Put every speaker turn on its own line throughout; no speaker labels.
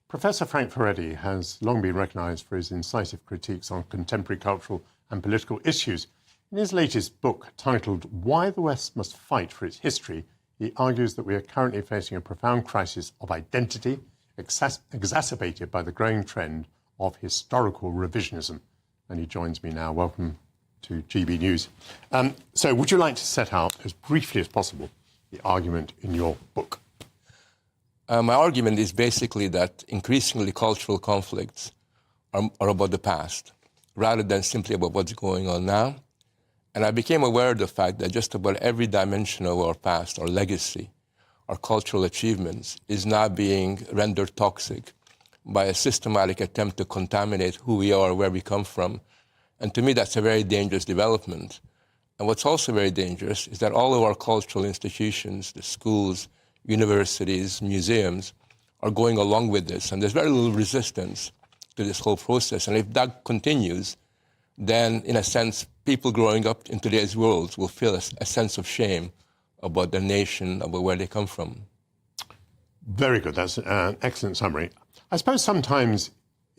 Professor Frank Furedi has long been recognised for his incisive critiques on contemporary cultural and political issues. In his latest book, titled Why the West Must Fight for Its History, he argues that we are currently facing a profound crisis of identity, exacerbated by the growing trend of historical revisionism. And he joins me now. Welcome to GB News. So would you like to set out, as briefly as possible, the argument in your book?
My argument is basically that increasingly cultural conflicts are about the past, rather than simply about what's going on now. And I became aware of the fact that just about every dimension of our past, our legacy, our cultural achievements, is now being rendered toxic by a systematic attempt to contaminate who we are, where we come from. And to me, that's a very dangerous development. And what's also very dangerous is that all of our cultural institutions, the schools, universities, museums, are going along with this. And there's very little resistance to this whole process. And if that continues, then, in a sense, people growing up in today's world will feel a sense of shame about their nation, about where they come from.
Very good. That's an excellent summary. I suppose sometimes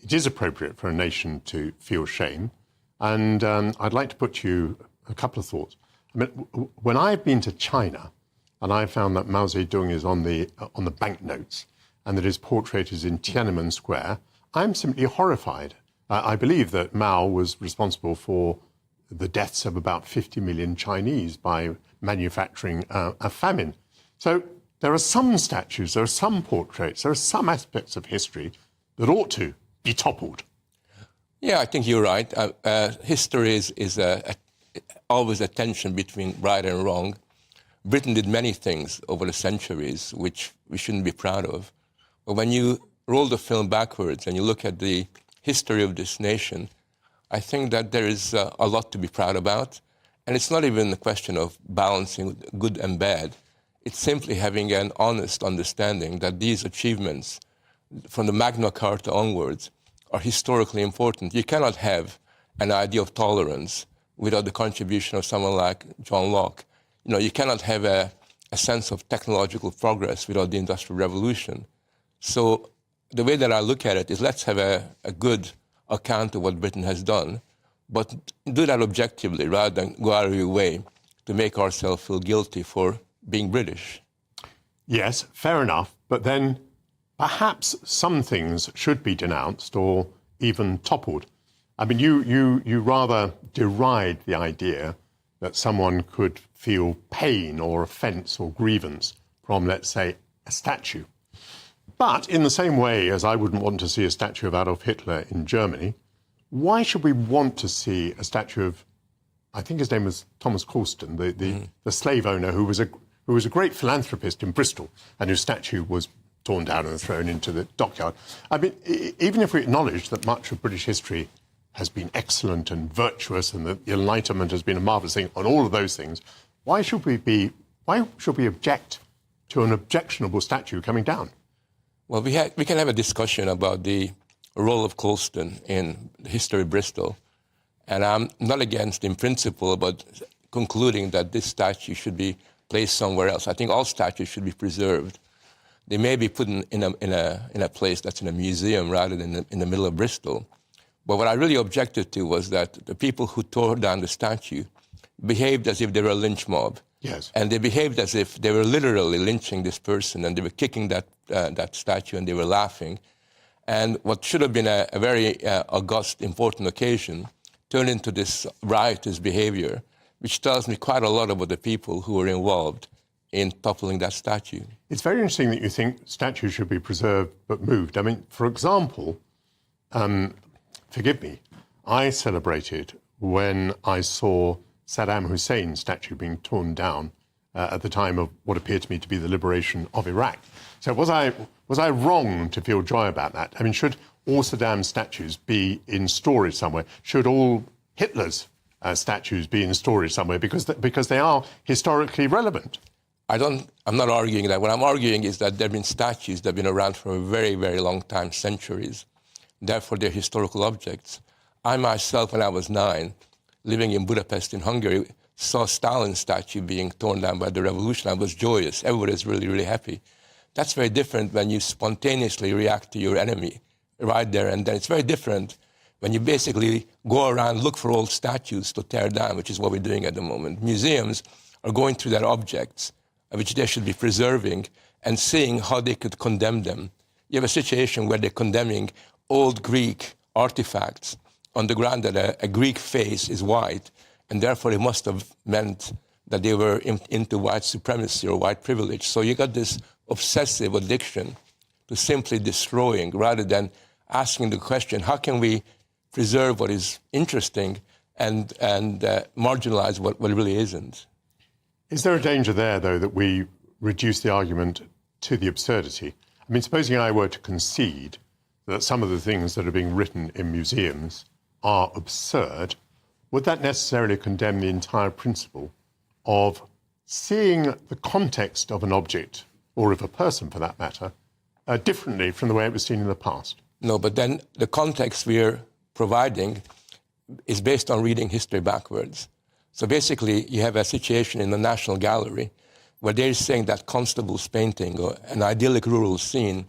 it is appropriate for a nation to feel shame. And I'd like to put to you a couple of thoughts. I mean, when I've been to China, and I found that Mao Zedong is on the banknotes and that his portrait is in Tiananmen Square, I'm simply horrified. I believe that Mao was responsible for the deaths of about 50 million Chinese by manufacturing a famine. So there are some statues, there are some portraits, there are some aspects of history that ought to be toppled.
Yeah, I think you're right. History is always a tension between right and wrong. Britain did many things over the centuries which we shouldn't be proud of. But when you roll the film backwards and you look at the history of this nation, I think that there is a lot to be proud about. And it's not even a question of balancing good and bad. It's simply having an honest understanding that these achievements, from the Magna Carta onwards, are historically important. You cannot have an idea of tolerance without the contribution of someone like John Locke. You know, you cannot have a sense of technological progress without the Industrial Revolution. So the way that I look at it is, let's have a good account of what Britain has done, but do that objectively rather than go out of your way to make ourselves feel guilty for being British.
Yes, fair enough. But then perhaps some things should be denounced or even toppled. I mean, you rather deride the idea that someone could feel pain or offence or grievance from, let's say, a statue. But in the same way as I wouldn't want to see a statue of Adolf Hitler in Germany, why should we want to see a statue of, I think his name was Thomas Colston, the slave owner who was a great philanthropist in Bristol and whose statue was torn down and thrown into the dockyard. I mean, even if we acknowledge that much of British history has been excellent and virtuous and that the Enlightenment has been a marvellous thing, on all of those things, why should we object to an objectionable statue coming down?
Well, we can have a discussion about the role of Colston in the history of Bristol. And I'm not against, in principle, about concluding that this statue should be placed somewhere else. I think all statues should be preserved. They may be put in a place that's in a museum rather than in the middle of Bristol. But what I really objected to was that the people who tore down the statue behaved as if they were a lynch mob.
Yes.
And they behaved as if they were literally lynching this person, and they were kicking that statue, and they were laughing. And what should have been a very august, important occasion turned into this riotous behavior, which tells me quite a lot about the people who were involved in toppling that statue.
It's very interesting that you think statues should be preserved but moved. I mean, for example, forgive me, I celebrated when I saw Saddam Hussein's statue being torn down at the time of what appeared to me to be the liberation of Iraq. So was I wrong to feel joy about that? I mean, should all Saddam's statues be in storage somewhere? Should all Hitler's statues be in storage somewhere because they are historically relevant?
I'm not arguing that. What I'm arguing is that there have been statues that have been around for a very, very long time, centuries. Therefore, they're historical objects. I myself, when I was 9, living in Budapest in Hungary, saw Stalin's statue being torn down by the revolution. I was joyous. Everybody was really, really happy. That's very different when you spontaneously react to your enemy right there and then. It's very different when you basically go around, look for old statues to tear down, which is what we're doing at the moment. Museums are going through their objects, which they should be preserving, and seeing how they could condemn them. You have a situation where they're condemning old Greek artifacts on the ground that a Greek face is white, and therefore it must have meant that they were into white supremacy or white privilege. So you got this obsessive addiction to simply destroying rather than asking the question, how can we preserve what is interesting and marginalize what really isn't?
Is there a danger there, though, that we reduce the argument to the absurdity? I mean, supposing I were to concede that some of the things that are being written in museums are absurd, would that necessarily condemn the entire principle of seeing the context of an object, or of a person for that matter, differently from the way it was seen in the past?
No, but then the context we're providing is based on reading history backwards. So basically, you have a situation in the National Gallery where they're saying that Constable's painting or an idyllic rural scene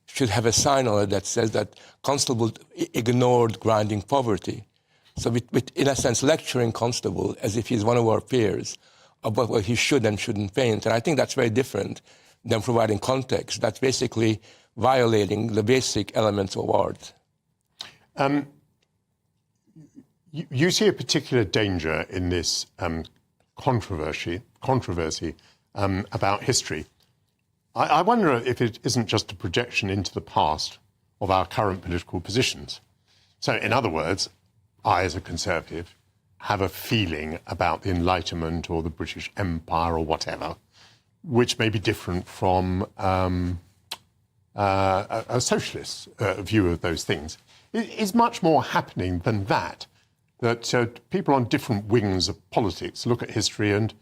should have a sign on it that says that Constable ignored grinding poverty. So in a sense, lecturing Constable as if he's one of our peers about what he should and shouldn't paint. And I think that's very different than providing context. That's basically violating the basic elements of art.
You see a particular danger in this controversy about history. I wonder if it isn't just a projection into the past of our current political positions. So, in other words, I, as a Conservative, have a feeling about the Enlightenment or the British Empire or whatever, which may be different from a socialist view of those things. Is much more happening than that people on different wings of politics look at history and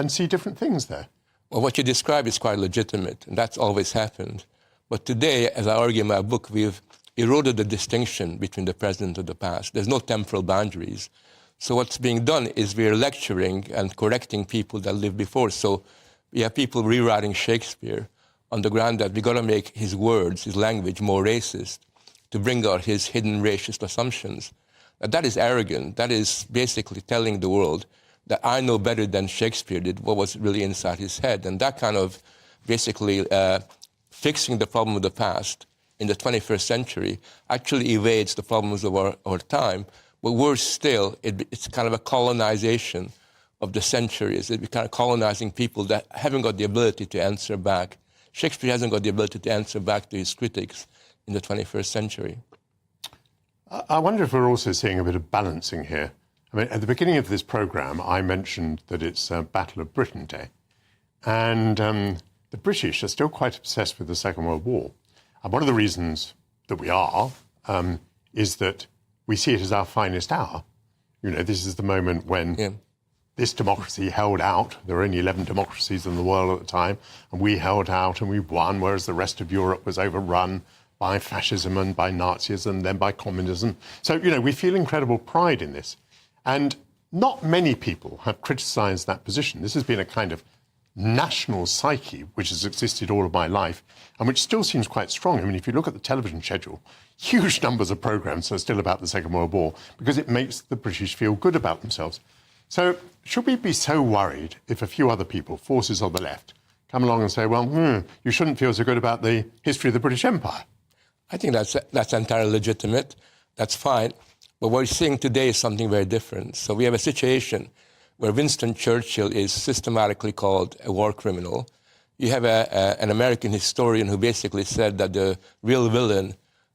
see different things there?
Well, what you describe is quite legitimate, and that's always happened. But today, as I argue in my book, we've eroded the distinction between the present and the past. There's no temporal boundaries. So what's being done is we're lecturing and correcting people that lived before. So we have people rewriting Shakespeare on the ground that we've got to make his words, his language, more racist to bring out his hidden racist assumptions. That is arrogant. That is basically telling the world that I know better than Shakespeare did what was really inside his head. And that kind of basically fixing the problem of the past in the 21st century actually evades the problems of our time. But worse still, it's kind of a colonization of the centuries. It's kind of colonizing people that haven't got the ability to answer back. Shakespeare hasn't got the ability to answer back to his critics in the 21st century.
I wonder if we're also seeing a bit of balancing here. I mean, at the beginning of this programme, I mentioned that it's Battle of Britain Day. And the British are still quite obsessed with the Second World War. And one of the reasons that we are is that we see it as our finest hour. You know, this is the moment when this democracy held out. There were only 11 democracies in the world at the time, and we held out and we won, whereas the rest of Europe was overrun by fascism and by Nazism and then by communism. So, you know, we feel incredible pride in this. And not many people have criticised that position. This has been a kind of national psyche which has existed all of my life and which still seems quite strong. I mean, if you look at the television schedule, huge numbers of programmes are still about the Second World War because it makes the British feel good about themselves. So should we be so worried if a few other people, forces on the left, come along and say, well, you shouldn't feel so good about the history of the British Empire?
I think that's entirely legitimate. That's fine. But what we're seeing today is something very different. So we have a situation where Winston Churchill is systematically called a war criminal. You have an American historian who basically said that the real villain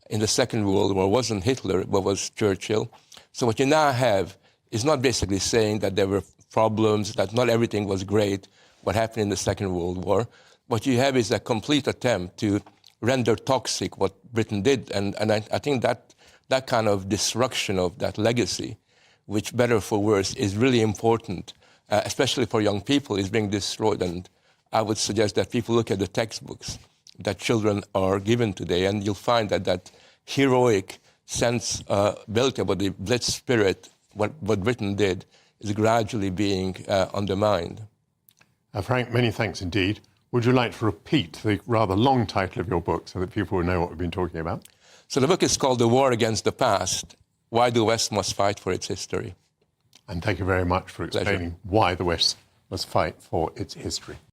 in the Second World War wasn't Hitler, but was Churchill. So what you now have is not basically saying that there were problems, that not everything was great, what happened in the Second World War. What you have is a complete attempt to render toxic what Britain did. And I think that kind of destruction of that legacy, which, better for worse, is really important, especially for young people, is being destroyed. And I would suggest that people look at the textbooks that children are given today, and you'll find that heroic sense built about the Blitz spirit, what Britain did, is gradually being undermined.
Frank, many thanks indeed. Would you like to repeat the rather long title of your book so that people will know what we've been talking about?
So the book is called The War Against the Past, Why the West Must Fight for Its History.
And thank you very much for explaining why the West must fight for its history.